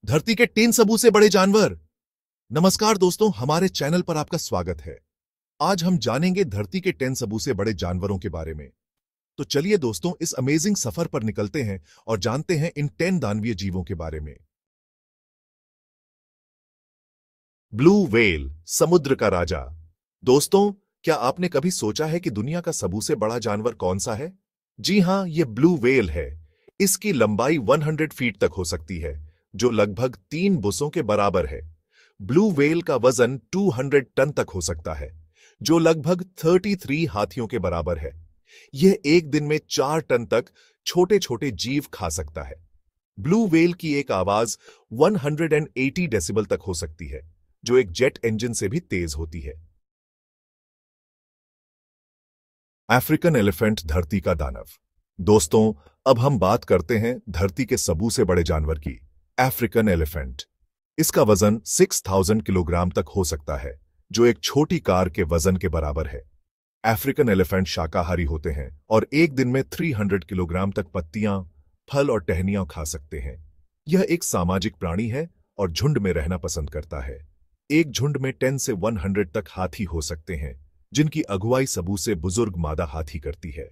धरती के 3 सबू से बड़े जानवर। नमस्कार दोस्तों, हमारे चैनल पर आपका स्वागत है। आज हम जानेंगे धरती के 10 सबू से बड़े जानवरों के बारे में। तो चलिए दोस्तों, इस अमेजिंग सफर पर निकलते हैं और जानते हैं इन 10 दानवीय जीवों के बारे में। ब्लू व्हेल, समुद्र का राजा। दोस्तों, क्या आपने कभी सोचा है कि दुनिया का सबू से बड़ा जानवर कौन सा है? जी हां, यह ब्लू व्हेल है। इसकी लंबाई 100 फीट तक हो सकती है, जो लगभग 3 बुसों के बराबर है। ब्लू व्हेल का वजन 200 टन तक हो सकता है, जो लगभग 33 हाथियों के बराबर है। यह एक दिन में 4 टन तक छोटे छोटे जीव खा सकता है। ब्लू व्हेल की एक आवाज 180 डेसिबल तक हो सकती है, जो एक जेट इंजन से भी तेज होती है। अफ्रीकन एलिफेंट, धरती का दानव। दोस्तों, अब हम बात करते हैं धरती के सबू से बड़े जानवर की, अफ्रीकन एलिफेंट। इसका वजन 6000 किलोग्राम तक हो सकता है, जो एक छोटी कार के वजन के बराबर है। अफ्रीकन एलिफेंट शाकाहारी होते हैं और एक दिन में 300 किलोग्राम तक पत्तियां, फल और टहनियां खा सकते हैं। यह एक सामाजिक प्राणी है और झुंड में रहना पसंद करता है। एक झुंड में 10 से 100 तक हाथी हो सकते हैं, जिनकी अगुवाई सबू से बुजुर्ग मादा हाथी करती है।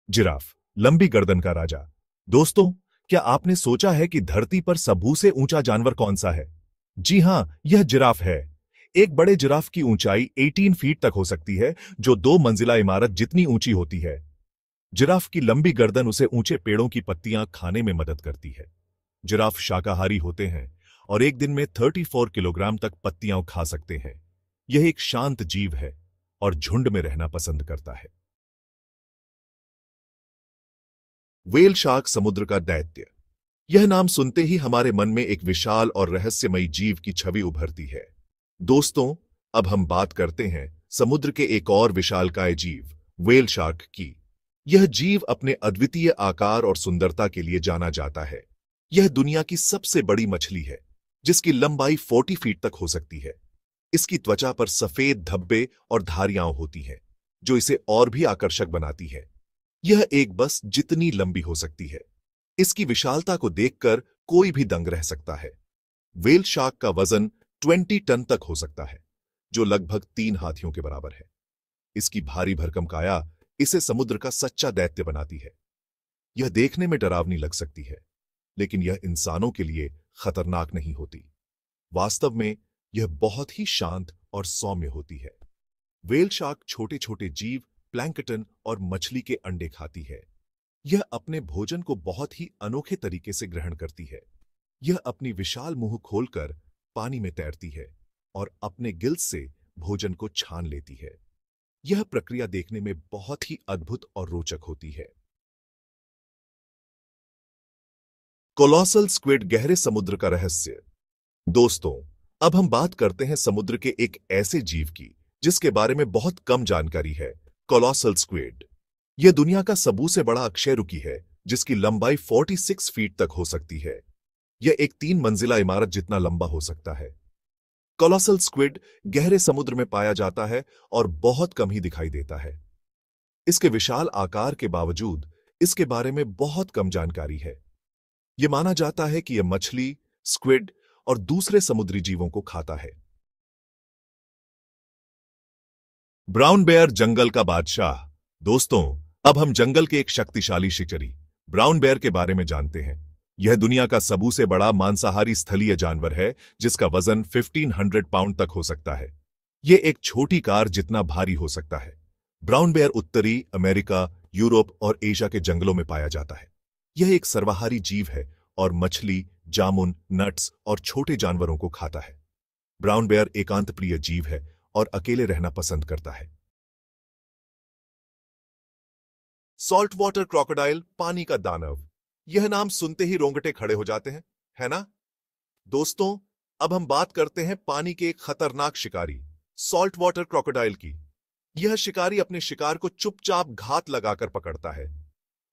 जिराफ, लंबी गर्दन का राजा। दोस्तों, क्या आपने सोचा है कि धरती पर सबू से ऊंचा जानवर कौन सा है? जी हां, यह जिराफ है। एक बड़े जिराफ की ऊंचाई 18 फीट तक हो सकती है, जो 2 मंजिला इमारत जितनी ऊंची होती है। जिराफ की लंबी गर्दन उसे ऊंचे पेड़ों की पत्तियां खाने में मदद करती है। जिराफ शाकाहारी होते हैं और एक दिन में 34 किलोग्राम तक पत्तियां खा सकते हैं। यह एक शांत जीव है और झुंड में रहना पसंद करता है। व्हेल शार्क, समुद्र का दैत्य। यह नाम सुनते ही हमारे मन में एक विशाल और रहस्यमयी जीव की छवि उभरती है। दोस्तों, अब हम बात करते हैं समुद्र के एक और विशालकाय जीव, व्हेल शार्क की। यह जीव अपने अद्वितीय आकार और सुंदरता के लिए जाना जाता है। यह दुनिया की सबसे बड़ी मछली है, जिसकी लंबाई 40 फीट तक हो सकती है। इसकी त्वचा पर सफेद धब्बे और धारियां होती हैं, जो इसे और भी आकर्षक बनाती है। यह एक बस जितनी लंबी हो सकती है। इसकी विशालता को देखकर कोई भी दंग रह सकता है। व्हेल शार्क का वजन 20 टन तक हो सकता है, जो लगभग 3 हाथियों के बराबर है। इसकी भारी भरकम काया इसे समुद्र का सच्चा दैत्य बनाती है। यह देखने में डरावनी लग सकती है, लेकिन यह इंसानों के लिए खतरनाक नहीं होती। वास्तव में यह बहुत ही शांत और सौम्य होती है। व्हेल शार्क छोटे छोटे जीव, प्लैंकटन और मछली के अंडे खाती है। यह अपने भोजन को बहुत ही अनोखे तरीके से ग्रहण करती है। यह अपनी विशाल मुंह खोलकर पानी में तैरती है और अपने गिल्स से भोजन को छान लेती है। यह प्रक्रिया देखने में बहुत ही अद्भुत और रोचक होती है। कोलोसल स्क्विड, गहरे समुद्र का रहस्य। दोस्तों, अब हम बात करते हैं समुद्र के एक ऐसे जीव की जिसके बारे में बहुत कम जानकारी है, कोलोसल स्क्विड। यह दुनिया का सबू से बड़ा अकशेरुकी है, जिसकी लंबाई 46 फीट तक हो सकती है। यह एक 3 मंजिला इमारत जितना लंबा हो सकता है। कोलोसल स्क्विड गहरे समुद्र में पाया जाता है और बहुत कम ही दिखाई देता है। इसके विशाल आकार के बावजूद इसके बारे में बहुत कम जानकारी है। यह माना जाता है कि यह मछली, स्क्विड और दूसरे समुद्री जीवों को खाता है। ब्राउन बेयर, जंगल का बादशाह। दोस्तों, अब हम जंगल के एक शक्तिशाली शिकारी, ब्राउन बेयर के बारे में जानते हैं। यह दुनिया का सबू से बड़ा मांसाहारी स्थलीय जानवर है, जिसका वजन 1500 पाउंड तक हो सकता है। यह एक छोटी कार जितना भारी हो सकता है। ब्राउन बेयर उत्तरी अमेरिका, यूरोप और एशिया के जंगलों में पाया जाता है। यह एक सर्वाहारी जीव है और मछली, जामुन, नट्स और छोटे जानवरों को खाता है। ब्राउन बेयर एकांत प्रिय जीव है और अकेले रहना पसंद करता है। सॉल्ट वाटर क्रोकोडाइल, पानी का दानव। यह नाम सुनते ही रोंगटे खड़े हो जाते हैं, है ना? दोस्तों, अब हम बात करते हैं पानी के एक खतरनाक शिकारी, सॉल्ट वाटर क्रोकोडाइल की। यह शिकारी अपने शिकार को चुपचाप घात लगाकर पकड़ता है।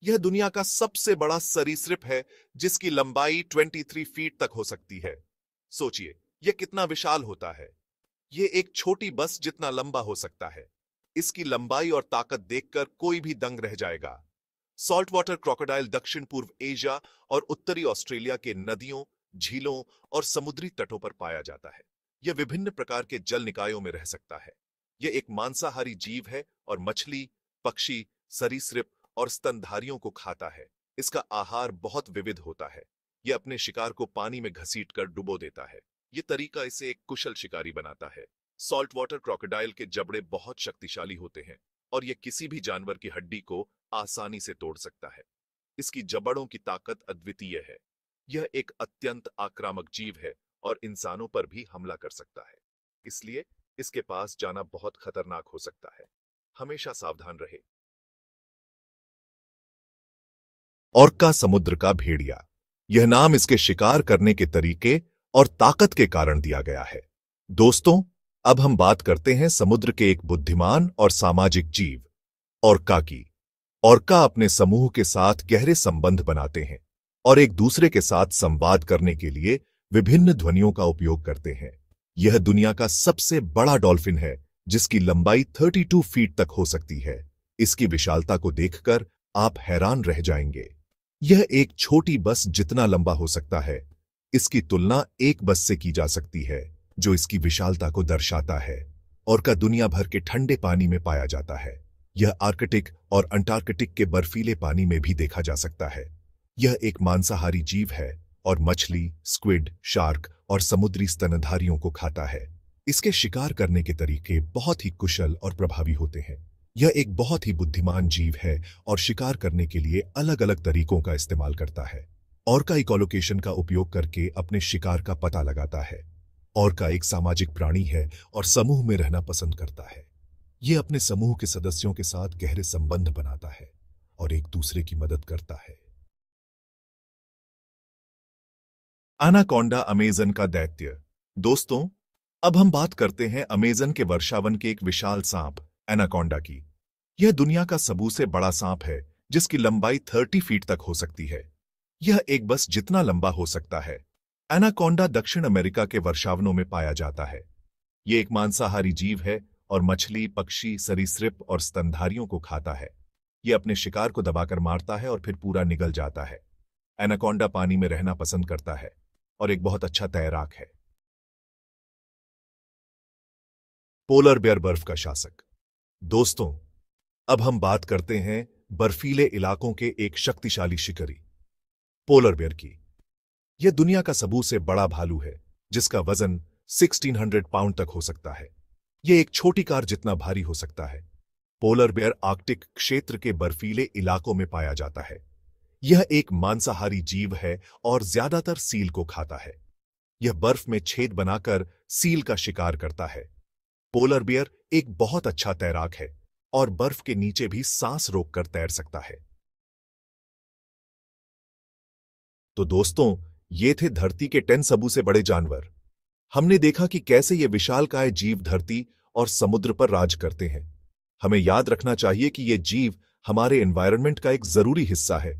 यह दुनिया का सबसे बड़ा सरीसृप है, जिसकी लंबाई 23 फीट तक हो सकती है। सोचिए, यह कितना विशाल होता है। यह एक छोटी बस जितना लंबा हो सकता है। इसकी लंबाई और ताकत देखकर कोई भी दंग रह जाएगा। सॉल्ट वाटर क्रोकोडाइल दक्षिण पूर्व एशिया और उत्तरी ऑस्ट्रेलिया के नदियों, झीलों और समुद्री तटों पर पाया जाता है। यह विभिन्न प्रकार के जल निकायों में रह सकता है। यह एक मांसाहारी जीव है और मछली, पक्षी, सरीसृप और स्तनधारियों को खाता है। इसका आहार बहुत विविध होता है। यह अपने शिकार को पानी में घसीटकर डुबो देता है। यह तरीका इसे एक कुशल शिकारी बनाता है। सॉल्ट वाटर क्रोकोडाइल के जबड़े बहुत शक्तिशाली होते हैं और यह किसी भी जानवर की हड्डी को आसानी से तोड़ सकता है। इसकी जबड़ों की ताकत अद्वितीय है। यह एक अत्यंत आक्रामक जीव है और इंसानों पर भी हमला कर सकता है। इसलिए इसके पास जाना बहुत खतरनाक हो सकता है। हमेशा सावधान रहे। ऑर्का समुद्र का भेड़िया। यह नाम इसके शिकार करने के तरीके और ताकत के कारण दिया गया है। दोस्तों, अब हम बात करते हैं समुद्र के एक बुद्धिमान और सामाजिक जीव, ऑर्का की। ऑर्का अपने समूह के साथ गहरे संबंध बनाते हैं और एक दूसरे के साथ संवाद करने के लिए विभिन्न ध्वनियों का उपयोग करते हैं। यह दुनिया का सबसे बड़ा डॉल्फिन है, जिसकी लंबाई 32 फीट तक हो सकती है। इसकी विशालता को देखकर आप हैरान रह जाएंगे। यह एक छोटी बस जितना लंबा हो सकता है। इसकी तुलना एक बस से की जा सकती है, जो इसकी विशालता को दर्शाता है। ऑर्का दुनिया भर के ठंडे पानी में पाया जाता है। यह आर्कटिक और अंटार्कटिक के बर्फीले पानी में भी देखा जा सकता है। यह एक मांसाहारी जीव है और मछली, स्क्विड, शार्क और समुद्री स्तनधारियों को खाता है। इसके शिकार करने के तरीके बहुत ही कुशल और प्रभावी होते हैं। यह एक बहुत ही बुद्धिमान जीव है और शिकार करने के लिए अलग अलग तरीकों का इस्तेमाल करता है। ऑर्का इकोलोकेशन का उपयोग करके अपने शिकार का पता लगाता है। ऑर्का एक सामाजिक प्राणी है और समूह में रहना पसंद करता है। यह अपने समूह के सदस्यों के साथ गहरे संबंध बनाता है और एक दूसरे की मदद करता है। एनाकोंडा अमेज़न का दैत्य। दोस्तों, अब हम बात करते हैं अमेज़न के वर्षावन के एक विशाल सांप एनाकोंडा की। यह दुनिया का सबसे बड़ा सांप है, जिसकी लंबाई 30 फीट तक हो सकती है। यह एक बस जितना लंबा हो सकता है। एनाकोंडा दक्षिण अमेरिका के वर्षावनों में पाया जाता है। यह एक मांसाहारी जीव है और मछली, पक्षी, सरीसृप और स्तनधारियों को खाता है। यह अपने शिकार को दबाकर मारता है और फिर पूरा निगल जाता है। एनाकोंडा पानी में रहना पसंद करता है और एक बहुत अच्छा तैराक है। पोलर बेयर बर्फ का शासक। दोस्तों, अब हम बात करते हैं बर्फीले इलाकों के एक शक्तिशाली शिकारी, पोलर बेयर की। यह दुनिया का सबसे बड़ा भालू है, जिसका वजन 1600 पाउंड तक हो सकता है। यह एक छोटी कार जितना भारी हो सकता है। पोलर बेयर आर्कटिक क्षेत्र के बर्फीले इलाकों में पाया जाता है। यह एक मांसाहारी जीव है और ज्यादातर सील को खाता है। यह बर्फ में छेद बनाकर सील का शिकार करता है। पोलर बेयर एक बहुत अच्छा तैराक है और बर्फ के नीचे भी सांस रोककर तैर सकता है। तो दोस्तों, ये थे धरती के 10 सबसे बड़े जानवर। हमने देखा कि कैसे ये विशालकाय जीव धरती और समुद्र पर राज करते हैं। हमें याद रखना चाहिए कि ये जीव हमारे एनवायरनमेंट का एक जरूरी हिस्सा है।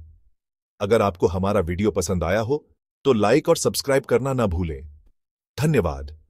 अगर आपको हमारा वीडियो पसंद आया हो तो लाइक और सब्सक्राइब करना ना भूलें। धन्यवाद।